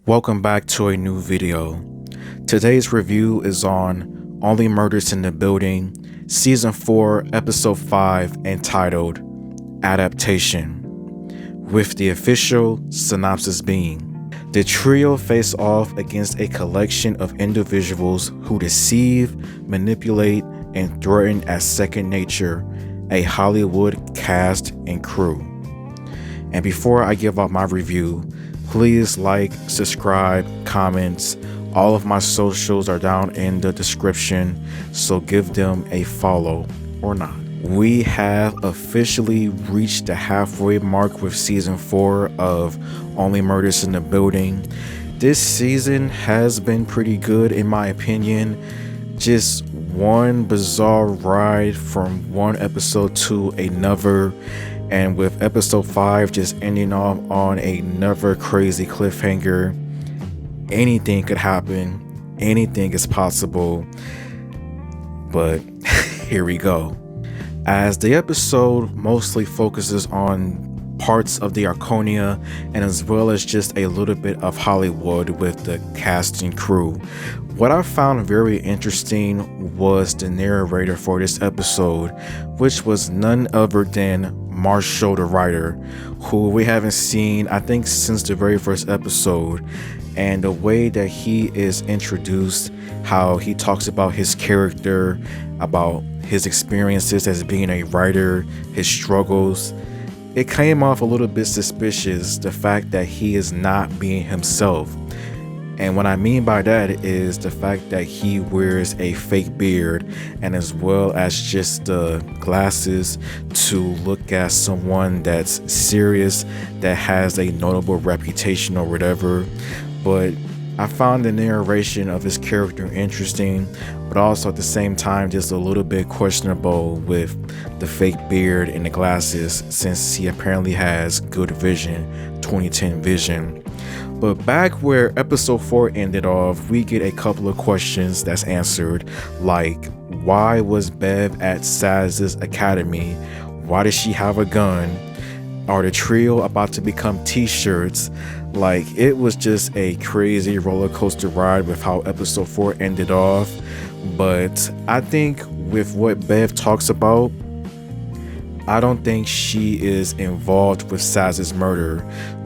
Welcome back to a new video. Today's review is on Only Murders in the Building, Season 4, Episode 5, entitled Adaptation, with the official synopsis being: the trio face off against a collection of individuals who deceive, manipulate, and threaten as second nature a Hollywood cast and crew. And before I give out my review, please like, subscribe, comments. All of my socials are down in the description, so give them a follow or not. We have officially reached the halfway mark with season 4 of Only Murders in the Building. This season has been pretty good in my opinion. Just one bizarre ride from one episode to another. And with episode 5 just ending off on another crazy cliffhanger. Anything could happen. Anything is possible. But here we go. As the episode mostly focuses on parts of the Arconia and as well as just a little bit of Hollywood with the cast and crew. What I found very interesting was the narrator for this episode, which was none other than Marshall the writer, who we haven't seen I think since the very first episode. And the way that he is introduced, how he talks about his character, about his experiences as being a writer, his struggles, it came off a little bit suspicious, the fact that he is not being himself. And what I mean by that is the fact that he wears a fake beard and as well as just the glasses to look at someone that's serious, that has a notable reputation or whatever. But I found the narration of his character interesting, but also at the same time just a little bit questionable with the fake beard and the glasses, since he apparently has good vision, 2010 vision. But back where episode 4 ended off, we get a couple of questions that's answered, like why was Bev at Saz's academy? Why does she have a gun? Are the trio about to become t-shirts? Like, it was just a crazy roller coaster ride with how episode 4 ended off. But I think with what Bev talks about, I don't think she is involved with Saz's murder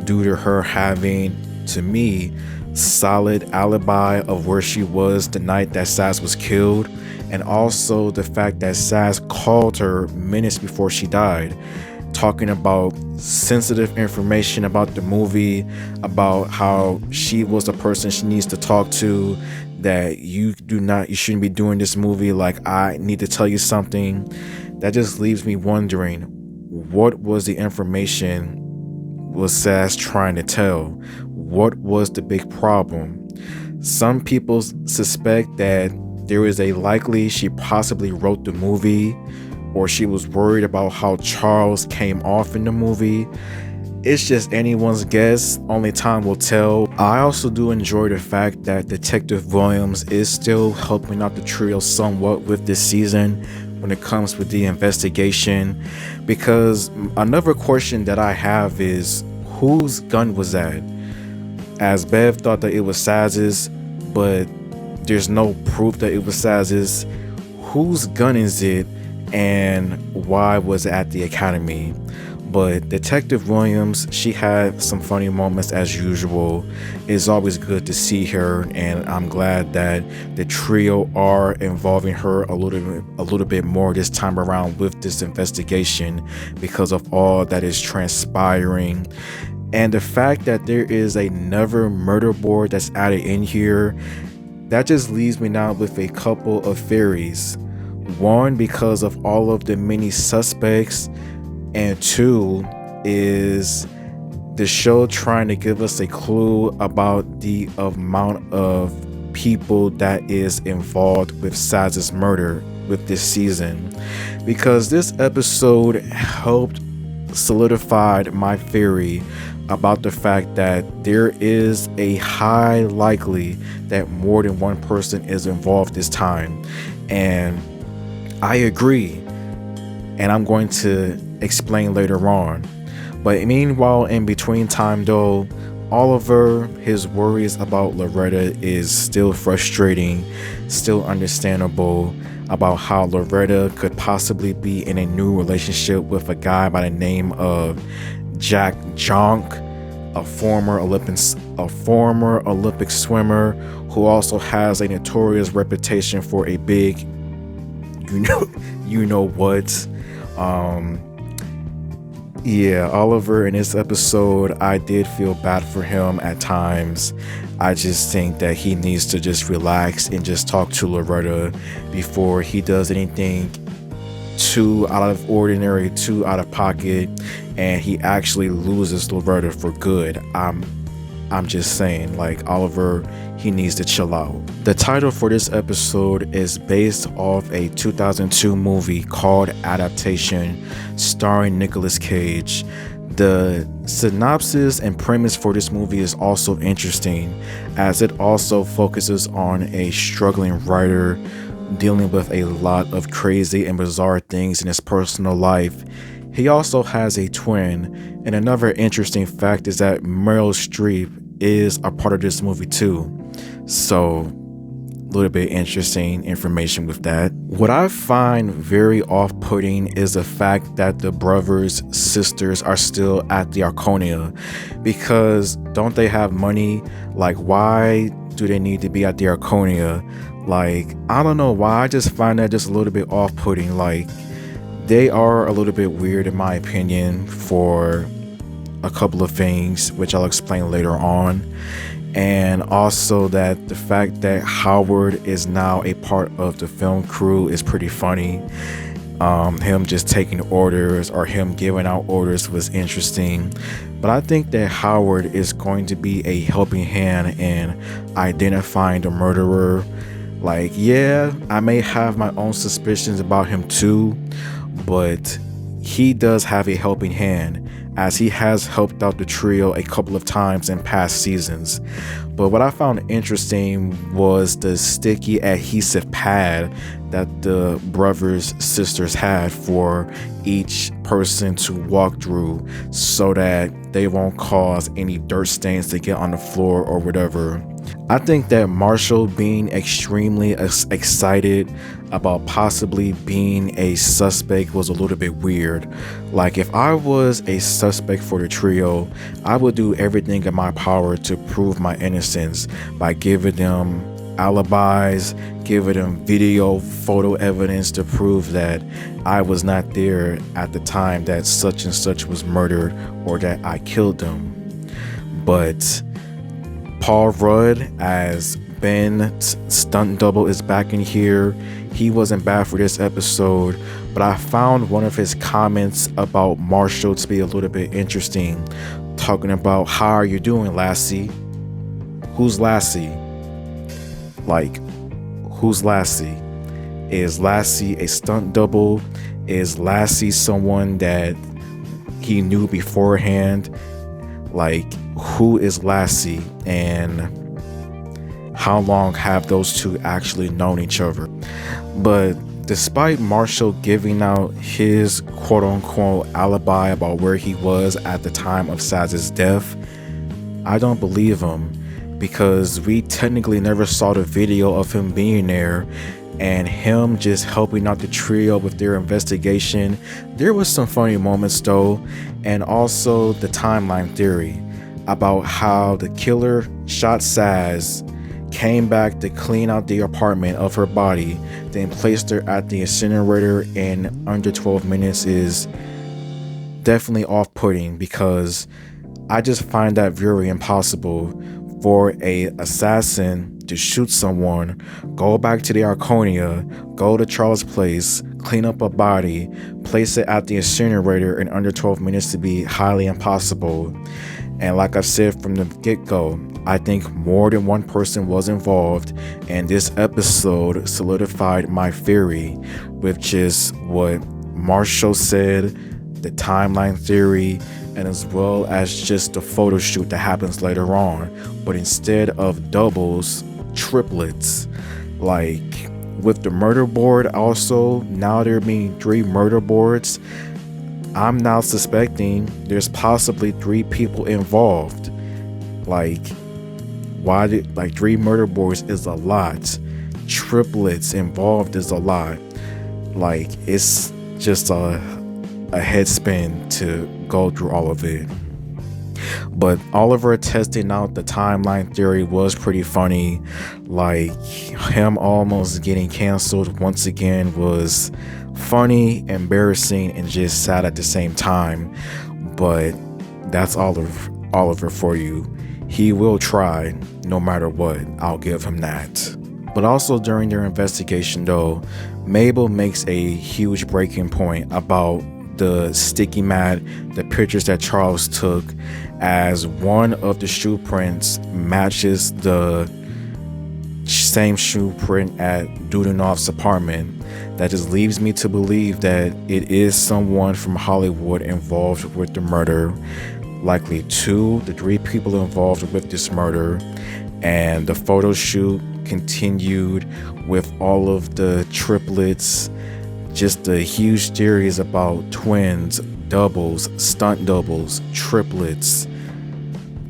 due to her having, to me, solid alibi of where she was the night that Saz was killed, and also the fact that Saz called her minutes before she died, talking about sensitive information about the movie, about how she was the person she needs to talk to, that you shouldn't be doing this movie, like I need to tell you something. That just leaves me wondering, what was the information was Saz trying to tell? What was the big problem? Some people suspect that there is a likely she possibly wrote the movie, or she was worried about how Charles came off in the movie. It's just anyone's guess, only time will tell. I also do enjoy the fact that Detective Williams is still helping out the trio somewhat with this season when it comes with the investigation, because another question that I have is, whose gun was that? As Bev thought that it was Saz's, but there's no proof that it was Saz's. Whose gun is it? And why was it at the academy? But Detective Williams, she had some funny moments as usual. It's always good to see her, and I'm glad that the trio are involving her a little bit more this time around with this investigation, because of all that is transpiring. And the fact that there is another murder board that's added in here, that just leaves me now with a couple of theories. One, because of all of the many suspects, and two, is the show trying to give us a clue about the amount of people that is involved with Saz's murder with this season. Because this episode helped solidify my theory about the fact that there is a high likely that more than one person is involved this time. And I agree, and I'm going to explain later on. But meanwhile, in between time though, Oliver, his worries about Loretta is still frustrating, still understandable about how Loretta could possibly be in a new relationship with a guy by the name of Jack Jonk, a former Olympic swimmer who also has a notorious reputation for a big you know what. Yeah, Oliver in this episode, I did feel bad for him at times. I just think that he needs to just relax and just talk to Loretta before he does anything too out of ordinary, too out of pocket, and he actually loses Loretta for good. I'm just saying, like, Oliver, he needs to chill out. The title for this episode is based off a 2002 movie called Adaptation, starring Nicolas Cage. The synopsis and premise for this movie is also interesting, as it also focuses on a struggling writer dealing with a lot of crazy and bizarre things in his personal life. He also has a twin, and another interesting fact is that Meryl Streep is a part of this movie too. So, a little bit interesting information with that. What I find very off-putting is the fact that the brothers' sisters are still at the Arconia, because don't they have money? Like, why do they need to be at the Arconia? Like, I don't know why. I just find that just a little bit off-putting. Like, they are a little bit weird in my opinion for a couple of things, which I'll explain later on. And also that the fact that Howard is now a part of the film crew is pretty funny. Him just taking orders or him giving out orders was interesting. But I think that Howard is going to be a helping hand in identifying the murderer. Like, yeah, I may have my own suspicions about him too, but he does have a helping hand, as he has helped out the trio a couple of times in past seasons. But what I found interesting was the sticky adhesive pad that the brothers' sisters had for each person to walk through so that they won't cause any dirt stains to get on the floor or whatever. I think that Marshall being extremely excited about possibly being a suspect was a little bit weird. Like, if I was a suspect for the trio, I would do everything in my power to prove my innocence by giving them alibis, giving them video photo evidence to prove that I was not there at the time that such and such was murdered or that I killed them. But Paul Rudd as Ben's stunt double is back in here. He wasn't bad for this episode, but I found one of his comments about Marshall to be a little bit interesting, talking about, how are you doing, Lassie? Who's Lassie? Like, who's Lassie? Is Lassie a stunt double? Is Lassie someone that he knew beforehand? Like, who is Lassie, and how long have those two actually known each other? But despite Marshall giving out his quote-unquote alibi about where he was at the time of Saz's death, I don't believe him, because we technically never saw the video of him being there and him just helping out the trio with their investigation. There was some funny moments though, and also the timeline theory about how the killer shot Saz, came back to clean out the apartment of her body, then placed her at the incinerator in under 12 minutes is definitely off-putting, because I just find that very impossible for a assassin to shoot someone, go back to the Arconia, go to Charles' place, clean up a body, place it at the incinerator in under 12 minutes to be highly impossible. And like I said from the get-go, I think more than one person was involved, and this episode solidified my theory, which is what Marshall said, the timeline theory, and as well as just the photo shoot that happens later on. But instead of doubles, triplets. Like with the murder board also, now there being 3 murder boards, I'm now suspecting there's possibly 3 people involved. Like, why did, like, 3 murder boards is a lot. Triplets involved is a lot. Like, it's just a head spin to go through all of it. But Oliver testing out the timeline theory was pretty funny. Like, him almost getting canceled once again was funny, embarrassing, and just sad at the same time. But that's Oliver for you. He will try no matter what. I'll give him that. But also during their investigation though, Mabel makes a huge breaking point about the sticky mat, the pictures that Charles took, as one of the shoe prints matches the same shoe print at Dudanov's apartment. That just leaves me to believe that it is someone from Hollywood involved with the murder. Likely 2, the 3 people involved with this murder. And the photo shoot continued with all of the triplets, just the huge theories about twins, doubles, stunt doubles, triplets.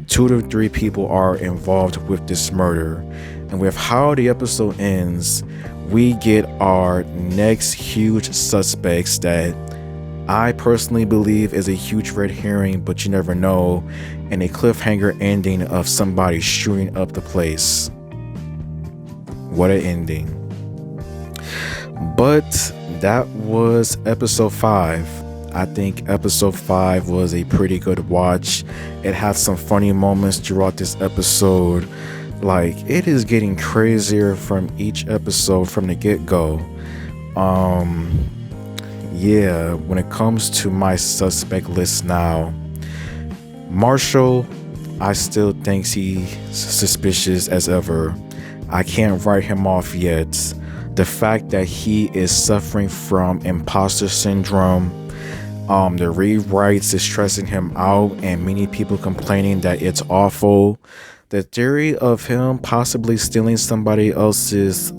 2 to 3 people are involved with this murder. And with how the episode ends, we get our next huge suspects that I personally believe is a huge red herring, but you never know, and a cliffhanger ending of somebody shooting up the place. What an ending. But that was episode 5. I think episode 5 was a pretty good watch. It had some funny moments throughout this episode. Like, it is getting crazier from each episode from the get-go. Yeah, when it comes to my suspect list now, Marshall, I still think he's suspicious as ever. I can't write him off yet. The fact that he is suffering from imposter syndrome, the rewrites is stressing him out, and many people complaining that it's awful. The theory of him possibly stealing somebody else's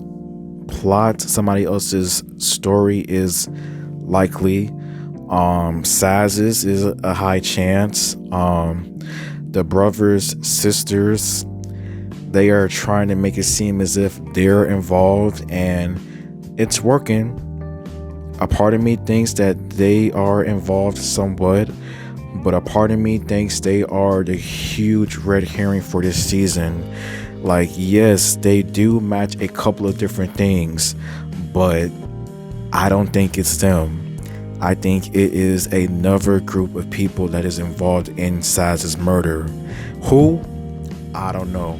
plot, somebody else's story is likely. Saz's is a high chance. The brothers, sisters, they are trying to make it seem as if they're involved, and it's working. A part of me thinks that they are involved somewhat, but a part of me thinks they are the huge red herring for this season. Like, yes, they do match a couple of different things, but I don't think it's them. I think it is another group of people that is involved in Saz's murder. Who? I don't know.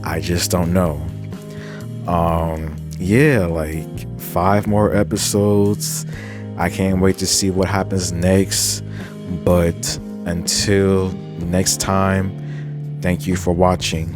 I just don't know. Yeah, like 5 more episodes. I can't wait to see what happens next. But until next time, thank you for watching.